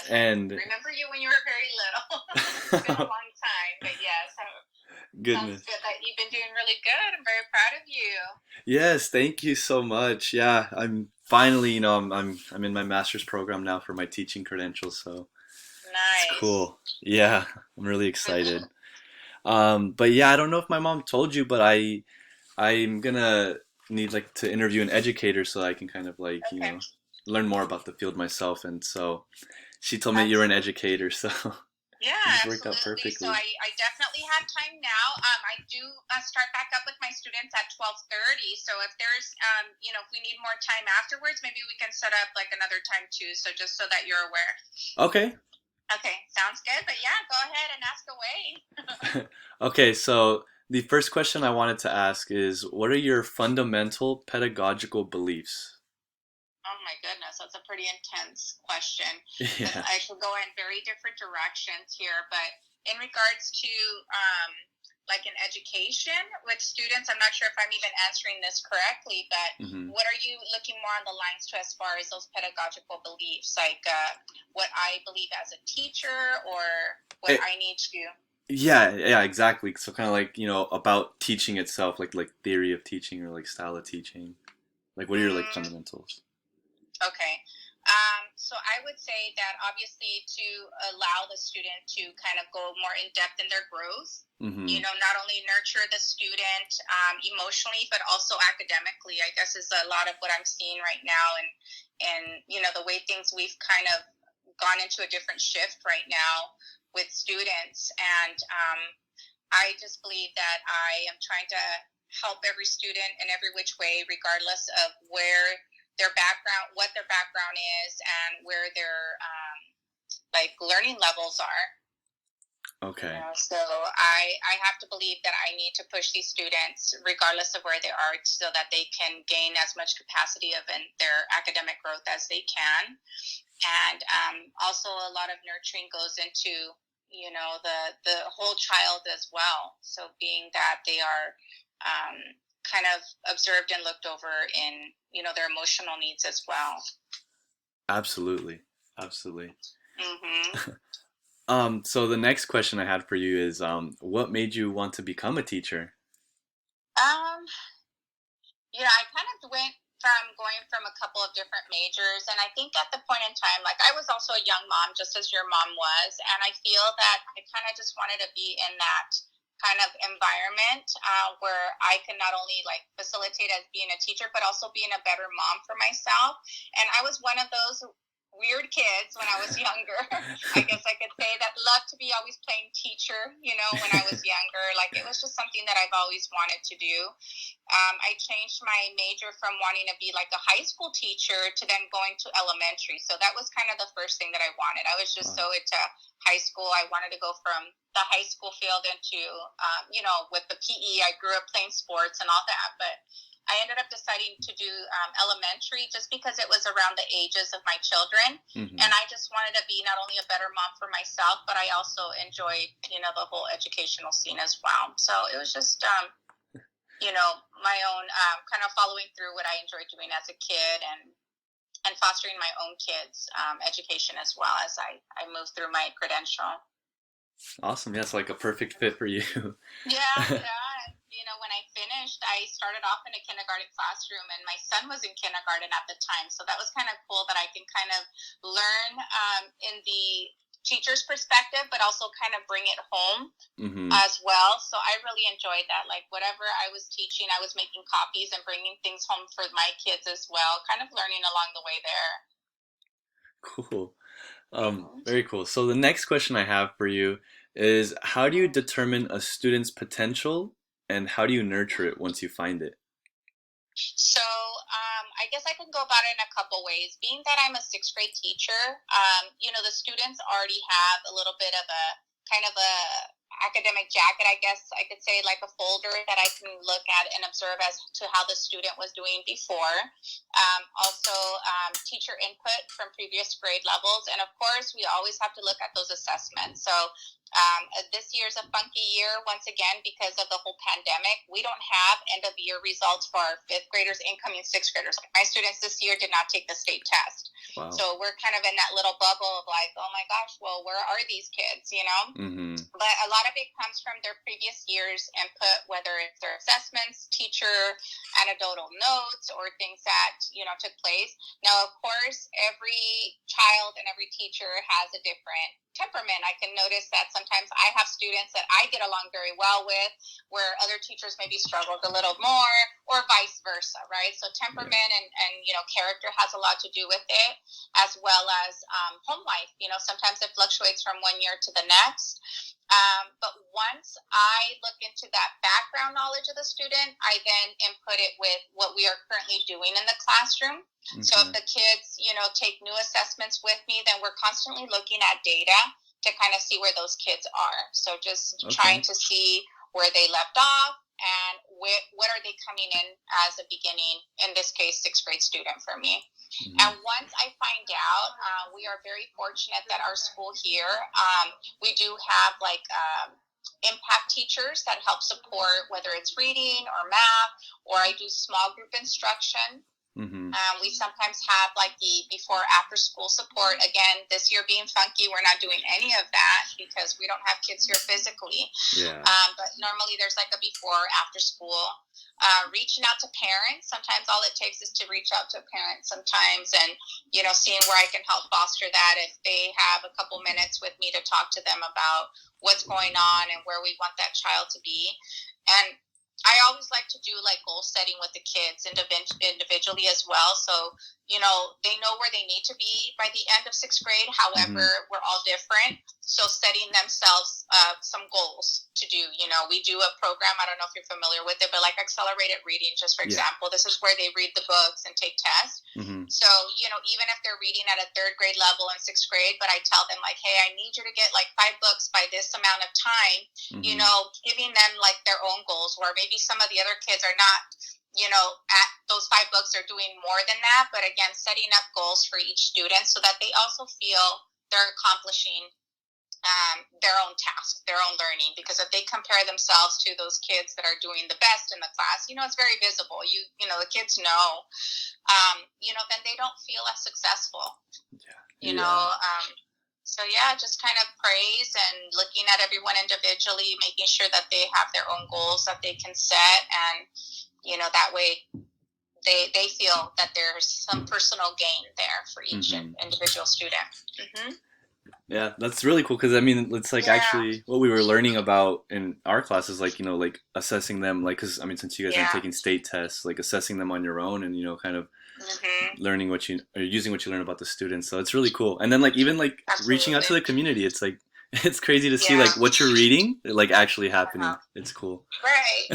And Remember you when you were very little. It's been a long time, but yes, sounds goodness. good that you've been doing really good. I'm very proud of you. Yes, thank you so much. Yeah, I'm finally, I'm in my master's program now for my teaching credentials, so it's Nice. cool. Yeah, I'm really excited. But yeah, I don't know if my mom told you, but I'm gonna need like to interview an educator so I can kind of like, Okay, learn more about the field myself. And so she told me you're an absolutely. educator, so it Yeah, just worked out absolutely. So perfectly. I definitely have time now. I do start back up with my students at 12:30. So if there's, if we need more time afterwards, maybe we can set up like another time too. So just so that you're aware. Okay. Okay, sounds good. But yeah, go ahead and ask away. Okay, so the first question I wanted to ask is what are your fundamental pedagogical beliefs? Oh my goodness, that's a pretty intense question because Yeah. I could go in very different directions here. But in regards to like an education with students, I'm not sure if I'm even answering this correctly, but hmm what are you looking more on the lines to as far as those pedagogical beliefs, like what I believe as a teacher or what I need to? Yeah, yeah, exactly. So kind of like, about teaching itself, like theory of teaching or like style of teaching. Like what are your like Mm, fundamentals? Okay. So I would say that obviously to allow the student to kind of go more in depth in their growth, hmm not only nurture the student emotionally, but also academically, I guess is a lot of what I'm seeing right now. And the way things we've kind of gone into a different shift right now with students. And I just believe that I am trying to help every student in every which way, regardless of where their background, what their background is, and where their like learning levels are. Okay. So I have to believe that I need to push these students, regardless of where they are, so that they can gain as much capacity of in their academic growth as they can. And also, a lot of nurturing goes into the whole child as well. So being that they are kind of observed and looked over in their emotional needs as well. Absolutely. Absolutely. Mm-hmm. So the next question I had for you is what made you want to become a teacher? Um, I kind of went from going from a couple of different majors, and I think at the point in time, like I was also a young mom, just as your mom was, and I feel that I kind of just wanted to be in that kind of environment where I can not only like facilitate as being a teacher, but also being a better mom for myself. And I was one of those weird kids when I was younger. I guess I could say that loved to be always playing teacher, when I was younger. Like it was just something that I've always wanted to do. I changed my major from wanting to be like a high school teacher to then going to elementary. So that was kind of the first thing that I wanted. I was just Wow. so into high school. I wanted to go from the high school field into, with the PE. I grew up playing sports and all that, but I ended up deciding to do elementary just because it was around the ages of my children. hmm And I just wanted to be not only a better mom for myself, but I also enjoyed, the whole educational scene as well. So it was just, my own kind of following through what I enjoyed doing as a kid and fostering my own kids' education as well as I move through my credential. Awesome. Yeah, it's like a perfect fit for you. Yeah, yeah. And, when I finished, I started off in a kindergarten classroom, and my son was in kindergarten at the time. So that was kind of cool that I can kind of learn in the teacher's perspective, but also kind of bring it home hmm as well. So I really enjoyed that. Like whatever I was teaching, I was making copies and bringing things home for my kids as well, kind of learning along the way there. Cool. Mm-hmm. Very cool. So the next question I have for you is how do you determine a student's potential and how do you nurture it once you find it? So I guess I can go about it in a couple ways. Being that I'm a sixth grade teacher, the students already have a little bit of a kind of a academic jacket, I guess I could say, like a folder that I can look at and observe as to how the student was doing before. Also, teacher input from previous grade levels. And of course, we always have to look at those assessments. So this year's a funky year once again because of the whole pandemic. We don't have end of year results for our fifth graders, incoming sixth graders. Like my students this year did not take the state test. Wow. So we're kind of in that little bubble of like, oh my gosh, well, where are these kids, you know? Mm-hmm. But a lot of it comes from their previous year's input, whether it's their assessments, teacher, anecdotal notes, or things that, you know, took place. Now, of course, every child and every teacher has a different temperament. I can notice that sometimes I have students that I get along very well with, where other teachers maybe struggled a little more, or vice versa, right? So temperament and you know, character has a lot to do with it, as well as home life. You know, sometimes it fluctuates from one year to the next. But once I look into that background knowledge of the student, I then input it with what we are currently doing in the classroom. Okay. So if the kids, you know, take new assessments with me, then we're constantly looking at data to kind of see where those kids are. So just trying to see where they left off and what are they coming in as a beginning, in this case, sixth grade student for me. Mm-hmm. And once I find out, we are very fortunate that our school here, we do have like impact teachers that help support whether it's reading or math, or I do small group instruction. Mm-hmm. We sometimes have like the before after school support. Again, this year being funky, we're not doing any of that because we don't have kids here physically. Yeah. But normally there's like a before after school. Reaching out to parents. Sometimes all it takes is to reach out to a parent sometimes, and you know, seeing where I can help foster that if they have a couple minutes with me to talk to them about what's going on and where we want that child to be. And I always like to do like goal setting with the kids individually as well. So, you know, they know where they need to be by the end of sixth grade. However, we're all different. So setting themselves some goals to do, you know, we do a program, I don't know if you're familiar with it, but like accelerated reading, just for example, this is where they read the books and take tests. Mm-hmm. So, you know, even if they're reading at a third grade level in sixth grade, but I tell them like, hey, I need you to get like 5 books by this amount of time, you know, giving them like their own goals, where maybe some of the other kids are not, you know, at those 5 books are doing more than that. But again, setting up goals for each student so that they also feel they're accomplishing their own task, their own learning. Because if they compare themselves to those kids that are doing the best in the class, you know, it's very visible. You know, the kids know, you know, then they don't feel as successful. Yeah. You know, so yeah, just kind of praise and looking at everyone individually, making sure that they have their own goals that they can set, and you know, that way they feel that there's some personal gain there for each individual student. Mm-hmm. Yeah, that's really cool, because I mean, it's like actually what we were learning about in our classes, like, you know, like assessing them, like, because I mean, since you guys aren't taking state tests, like assessing them on your own, and you know, kind of learning what you or using what you learn about the students. So it's really cool. And then like even like reaching out to the community, it's like it's crazy to see like what you're reading like actually happening. It's cool. Right.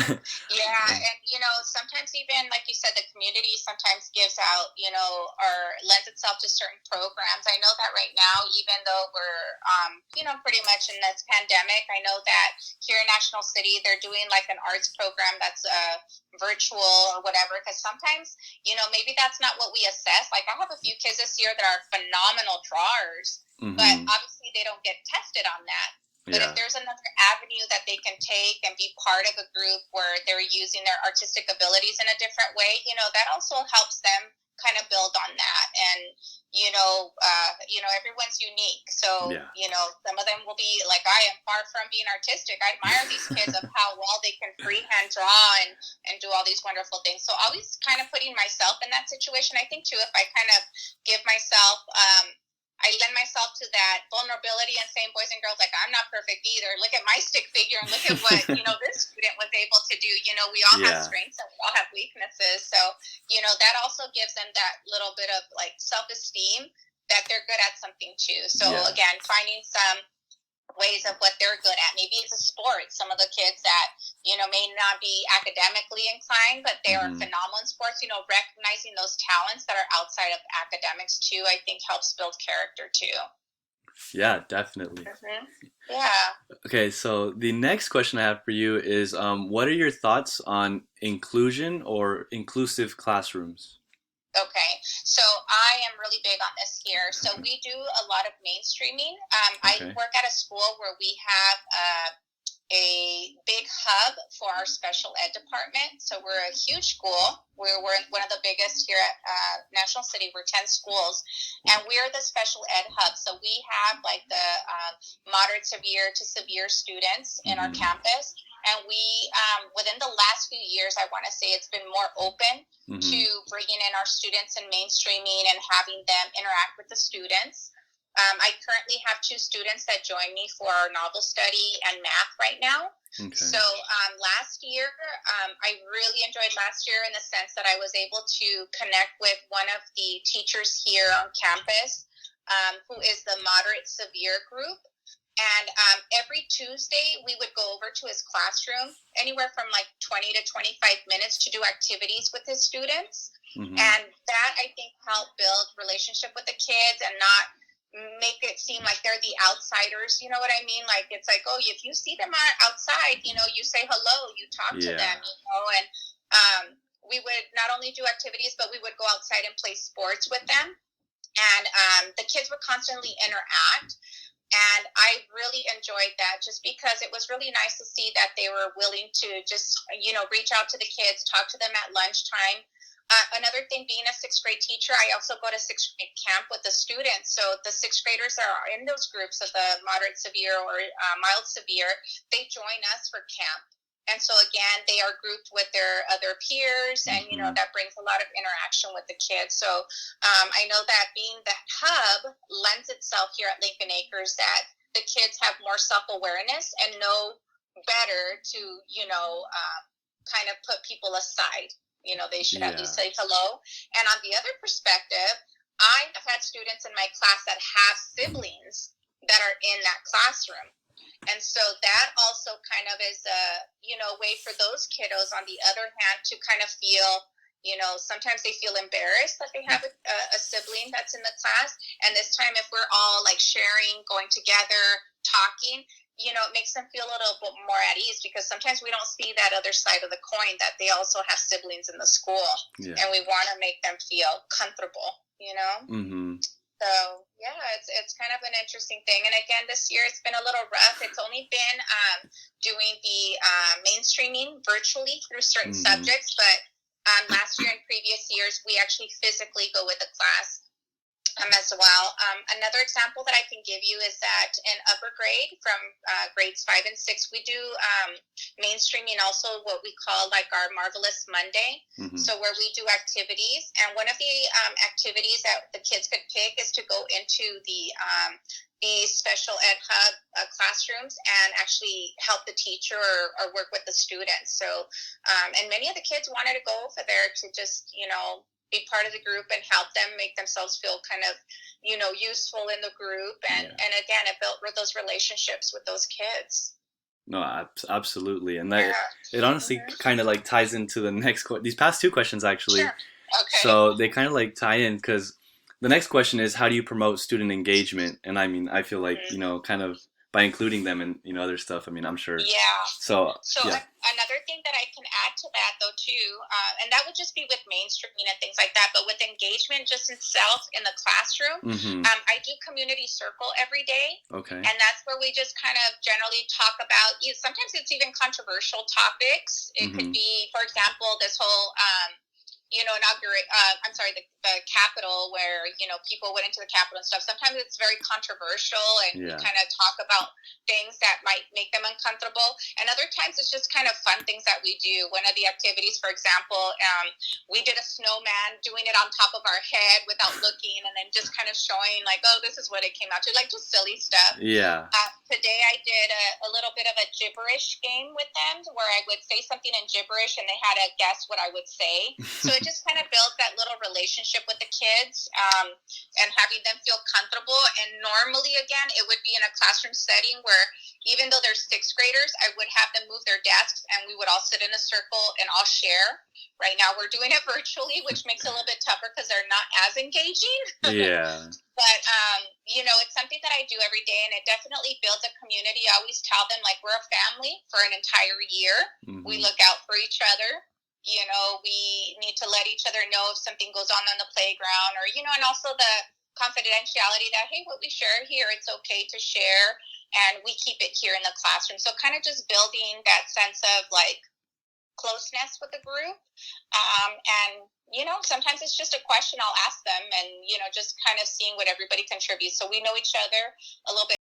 Yeah. And you know, sometimes even like you said, the community sometimes gives out, you know, or lends itself to certain programs. I know that right now, even though we're you know, pretty much in this pandemic, I know that here in National City they're doing like an arts program that's virtual or whatever, because sometimes, you know, maybe that's not what we assess. Like I have a few kids this year that are phenomenal drawers, but obviously they don't get tested on that. But if there's another avenue that they can take and be part of a group where they're using their artistic abilities in a different way, you know, that also helps them kind of build on that. And you know, everyone's unique. So you know, some of them will be like, I am far from being artistic. I admire these kids of how well they can freehand draw and do all these wonderful things. So always kind of putting myself in that situation. I think too, if I kind of give myself I lend myself to that vulnerability and saying, boys and girls, like, I'm not perfect either. Look at my stick figure and look at what, you know, this student was able to do. You know, we all have strengths and we all have weaknesses. So, you know, that also gives them that little bit of like self-esteem that they're good at something too. So again, finding some ways of what they're good at. Maybe it's a sport. Some of the kids that, you know, may not be academically inclined, but they are phenomenal in sports, you know, recognizing those talents that are outside of academics too, I think helps build character too. Yeah, definitely. Yeah. Okay, so the next question I have for you is, what are your thoughts on inclusion or inclusive classrooms? Okay, so I am really big on this here. So we do a lot of mainstreaming. I Okay. work at a school where we have a big hub for our special ed department. So we're a huge school. We're one of the biggest here at National City. We're 10 schools, and we're the special ed hub. So we have like the moderate severe to severe students in our Mm-hmm. campus. And we, within the last few years, I want to say it's been more open to Mm-hmm. bringing in our students and mainstreaming and having them interact with the students. I currently have two students that join me for our novel study and math right now. Okay. So last year, I really enjoyed last year in the sense that I was able to connect with one of the teachers here on campus, who is the moderate severe group. And every Tuesday, we would go over to his classroom, anywhere from like 20 to 25 minutes to do activities with his students. Mm-hmm. And that, I think, helped build relationship with the kids and not make it seem like they're the outsiders. You know what I mean? Like, it's like, oh, if you see them outside, you say hello, you talk to Yeah. them. And we would not only do activities, but we would go outside and play sports with them. And the kids would constantly interact. And I really enjoyed that just because it was really nice to see that they were willing to just, reach out to the kids, talk to them at lunchtime. Another thing, being a sixth grade teacher, I also go to sixth grade camp with the students. So the sixth graders are in those groups of the moderate severe or mild severe. They join us for camp. And so again, they are grouped with their other peers, and Mm-hmm. that brings a lot of interaction with the kids. So I know that being that hub lends itself here at Lincoln Acres that the kids have more self awareness and know better to, kind of put people aside. They should at Yeah. least say hello. And on the other perspective, I have had students in my class that have siblings that are in that classroom. And so that also kind of is a, way for those kiddos on the other hand to kind of feel, sometimes they feel embarrassed that they have a sibling that's in the class. And this time, if we're all like sharing, going together, talking, it makes them feel a little bit more at ease because sometimes we don't see that other side of the coin that they also have siblings in the school. Yeah. And we want to make them feel comfortable. Mm-hmm. So yeah, it's kind of an interesting thing. And again, this year it's been a little rough. It's only been doing the mainstreaming virtually through certain Mm-hmm. subjects, but last year and previous years we actually physically go with the class as well. Another example that I can give you is that in upper grade, from grades 5 and 6, we do mainstreaming also what we call like our Marvelous Monday. Mm-hmm. So where we do activities, and one of the activities that the kids could pick is to go into the special ed hub classrooms and actually help the teacher or work with the students. So, and many of the kids wanted to go over there to just, be part of the group and help them make themselves feel kind of, useful in the group. And again, it built those relationships with those kids. No, absolutely, and that Yeah. it honestly kind of like ties into the next these past two questions actually. Sure. Okay. So they kind of like tie in because the next question is how do you promote student engagement? And I mean, I feel like kind of by including them and other stuff. I mean, I'm sure. Yeah. So So yeah. another thing that I can add to that, though, too, and that would just be with mainstreaming and things like that, but with engagement just itself in the classroom, Mm-hmm. I do community circle every day, Okay. and that's where we just kind of generally talk about. Sometimes it's even controversial topics. It could Mm-hmm. be, for example, this whole. Inaugurate. I'm sorry, the Capitol, where people went into the Capitol and stuff. Sometimes it's very controversial, and we Yeah. kind of talk about things that might make them uncomfortable. And other times it's just kind of fun things that we do. One of the activities, for example, we did a snowman, doing it on top of our head without looking, and then just kind of showing like, oh, this is what it came out to, like just silly stuff. Yeah. Today I did a little bit of a gibberish game with them where I would say something in gibberish and they had to guess what I would say. So it just kind of built that little relationship with the kids, and having them feel comfortable. And normally, again, it would be in a classroom setting where even though they're sixth graders, I would have them move their desks and we would all sit in a circle and all share. Right now we're doing it virtually, which makes it a little bit tougher because they're not as engaging. Yeah. But it's something that I do every day, and it definitely builds a community. I always tell them, like, we're a family for an entire year. We look out for each other. We need to let each other know if something goes on the playground, or and also the confidentiality that, hey, what we share here, it's okay to share, and we keep it here in the classroom. So kind of just building that sense of like closeness with the group. And sometimes it's just a question I'll ask them, and just kind of seeing what everybody contributes, so we know each other a little bit